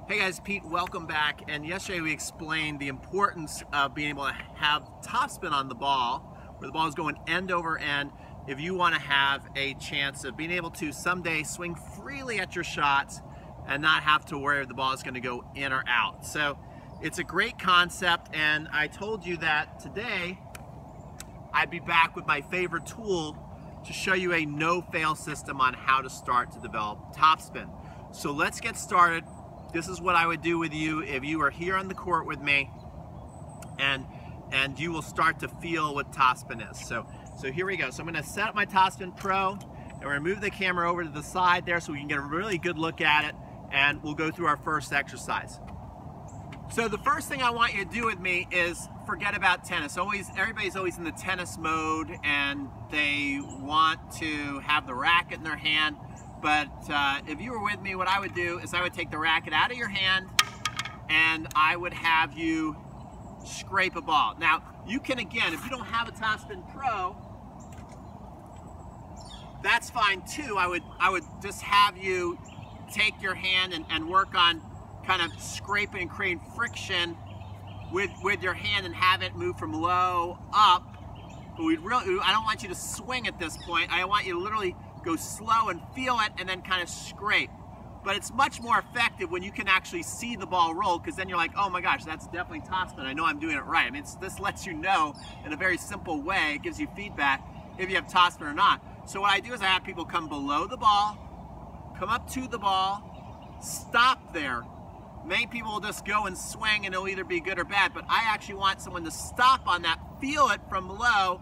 Hey guys, Pete, welcome back. And yesterday we explained the importance of being able to have topspin on the ball, where the ball is going end over end, if you want to have a chance of being able to someday swing freely at your shots and not have to worry if the ball is going to go in or out. So it's a great concept, and I told you that today I'd be back with my favorite tool to show you a no-fail system on how to start to develop topspin. So let's get started. This is what I would do with you if you were here on the court with me, and you will start to feel what topspin is. So here we go. So I'm going to set up my Topspin Pro, and we're going to move the camera over to the side there so we can get a really good look at it, and we'll go through our first exercise. So the first thing I want you to do with me is forget about tennis. Everybody's always in the tennis mode, and they want to have the racket in their hand. But if you were with me, what I would do is I would take the racket out of your hand and I would have you scrape a ball. Now, you can, again, if you don't have a Topspin Pro, that's fine too. I would just have you take your hand and work on kind of scraping and creating friction with your hand and have it move from low up. But I don't want you to swing at this point. I want you to literally go slow and feel it and then kind of scrape. But it's much more effective when you can actually see the ball roll, because then you're like, oh my gosh, that's definitely topspin. I know I'm doing it right. I mean, this lets you know in a very simple way. It gives you feedback if you have topspin or not. So what I do is I have people come below the ball, come up to the ball, stop there. Many people will just go and swing and it'll either be good or bad, but I actually want someone to stop on that, feel it from below,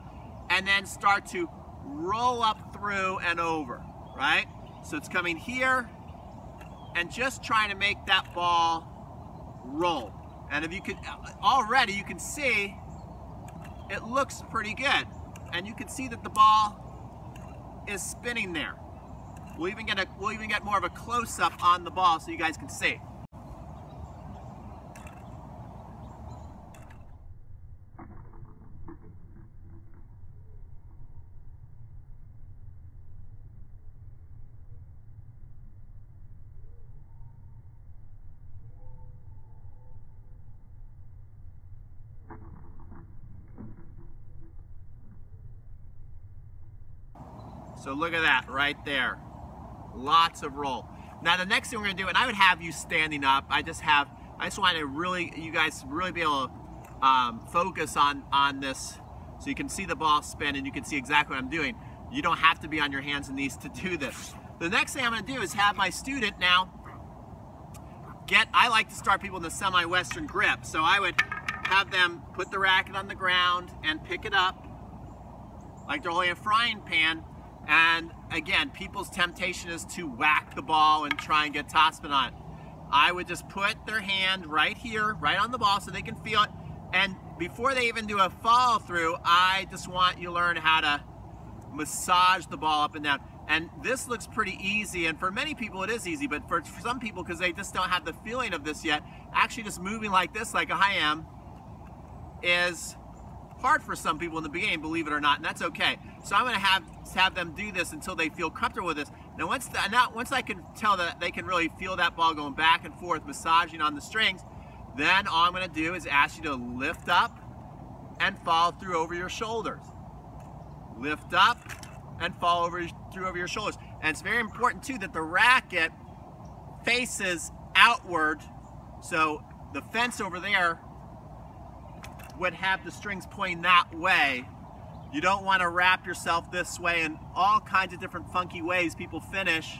and then start to roll up through and over, right? So it's coming here and just trying to make that ball roll. And if you could, already you can see it looks pretty good. And you can see that the ball is spinning there. We'll even get more of a close-up on the ball so you guys can see. So look at that right there. Lots of roll. Now the next thing we're gonna do, and I would have you standing up. I just want to you guys really be able to focus on this so you can see the ball spin and you can see exactly what I'm doing. You don't have to be on your hands and knees to do this. The next thing I'm gonna do is have my student now I like to start people in the semi-western grip. So I would have them put the racket on the ground and pick it up like they're holding a frying pan. And again, people's temptation is to whack the ball and try and get topspin on it. I would just put their hand right here, right on the ball so they can feel it. And before they even do a follow through, I just want you to learn how to massage the ball up and down. And this looks pretty easy, and for many people it is easy, but for some people, because they just don't have the feeling of this yet, actually just moving like this, like I am, is hard for some people in the beginning, believe it or not, and that's okay. So I'm going to have them do this until they feel comfortable with this. Now once I can tell that they can really feel that ball going back and forth, massaging on the strings, then all I'm going to do is ask you to lift up and follow through over your shoulders. Lift up and follow through over your shoulders. And it's very important too that the racket faces outward, so the fence over there would have the strings pointing that way. You don't want to wrap yourself this way, and all kinds of different funky ways people finish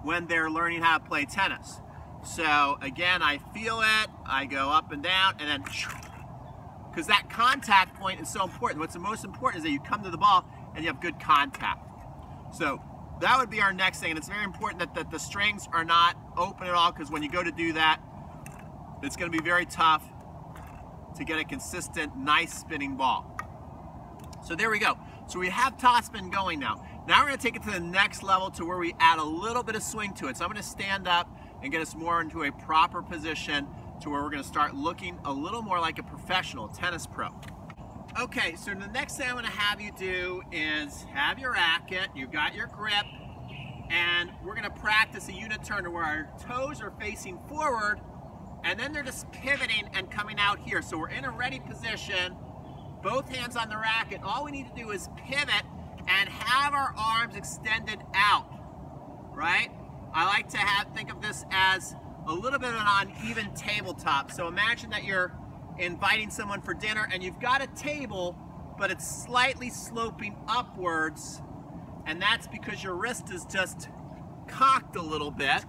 when they're learning how to play tennis. So again, I feel it, I go up and down, and then, because that contact point is so important. What's the most important is that you come to the ball and you have good contact. So that would be our next thing, and it's very important that the strings are not open at all, because when you go to do that, it's going to be very tough to get a consistent, nice spinning ball. So there we go. So we have topspin going now. Now we're going to take it to the next level to where we add a little bit of swing to it. So I'm going to stand up and get us more into a proper position to where we're going to start looking a little more like a professional tennis pro. Okay, so the next thing I'm going to have you do is have your racket, you've got your grip, and we're gonna practice a unit turn where our toes are facing forward, and then they're just pivoting and coming out here. So we're in a ready position, both hands on the racket. All we need to do is pivot and have our arms extended out, right? I like to think of this as a little bit of an uneven tabletop. So imagine that you're inviting someone for dinner and you've got a table, but it's slightly sloping upwards, and that's because your wrist is just cocked a little bit.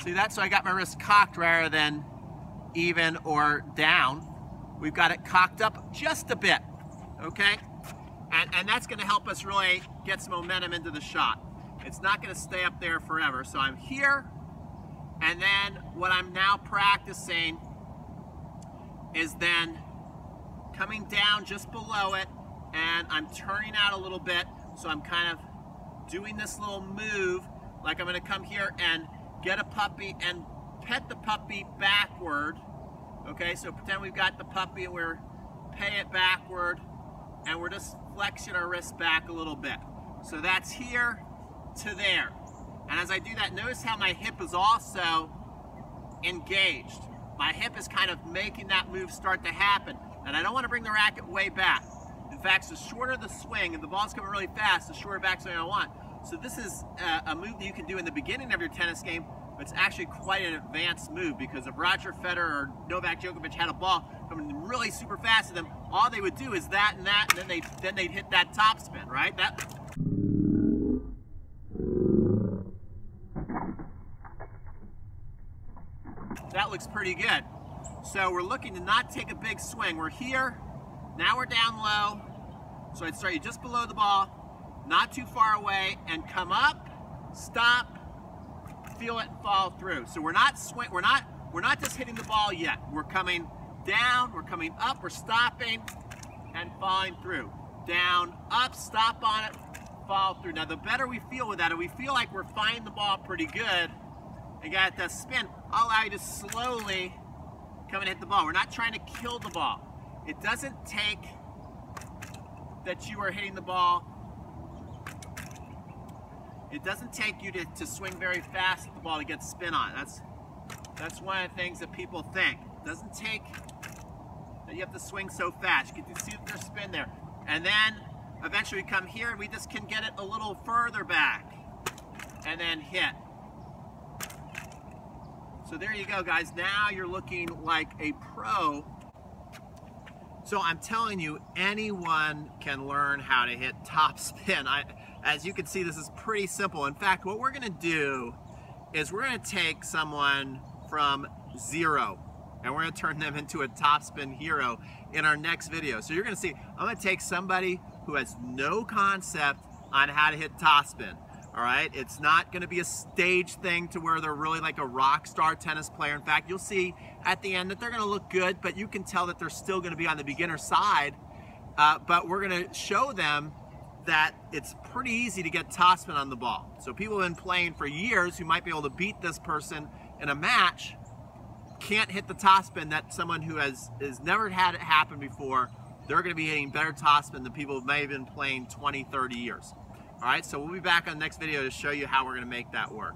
See that? So I got my wrist cocked rather than even or down. We've got it cocked up just a bit, okay? And that's gonna help us really get some momentum into the shot. It's not gonna stay up there forever. So I'm here, and then what I'm now practicing is then coming down just below it, and I'm turning out a little bit. So I'm kind of doing this little move, like I'm gonna come here and get a puppy and pet the puppy backward. Okay, so pretend we've got the puppy and we're pay it backward, and we're just flexing our wrist back a little bit. So that's here to there. And as I do that, notice how my hip is also engaged. My hip is kind of making that move start to happen. And I don't want to bring the racket way back. In fact, the shorter the swing, if the ball's coming really fast, the shorter backswing I want. So this is a move that you can do in the beginning of your tennis game, but it's actually quite an advanced move, because if Roger Federer or Novak Djokovic had a ball coming really super fast to them, all they would do is that and that, and then they'd hit that topspin, right? That looks pretty good. So we're looking to not take a big swing. We're here, now we're down low. So I'd start you just below the ball, not too far away, and come up, stop, feel it, and follow through. So we're not just hitting the ball yet. We're coming down, we're coming up, we're stopping and following through. Down, up, stop on it, follow through. Now the better we feel with that, if we feel like we're finding the ball pretty good and got that spin, I'll allow you to slowly come and hit the ball. We're not trying to kill the ball. It doesn't take that you are hitting the ball. It doesn't take you to swing very fast at the ball to get spin on. That's one of the things that people think. It doesn't take that you have to swing so fast. You get to see their spin there. And then eventually we come here and we just can get it a little further back and then hit. So there you go, guys. Now you're looking like a pro. So I'm telling you, anyone can learn how to hit topspin. As you can see, this is pretty simple. In fact, what we're gonna do is we're gonna take someone from zero and we're gonna turn them into a topspin hero in our next video. So you're gonna see, I'm gonna take somebody who has no concept on how to hit topspin. All right, it's not going to be a stage thing to where they're really like a rock star tennis player. In fact, you'll see at the end that they're going to look good, but you can tell that they're still going to be on the beginner side. But we're going to show them that it's pretty easy to get topspin on the ball. So people have been playing for years who might be able to beat this person in a match can't hit the topspin that someone who has never had it happen before. They're going to be hitting better topspin than people who may have been playing 20, 30 years. All right, so we'll be back on the next video to show you how we're going to make that work.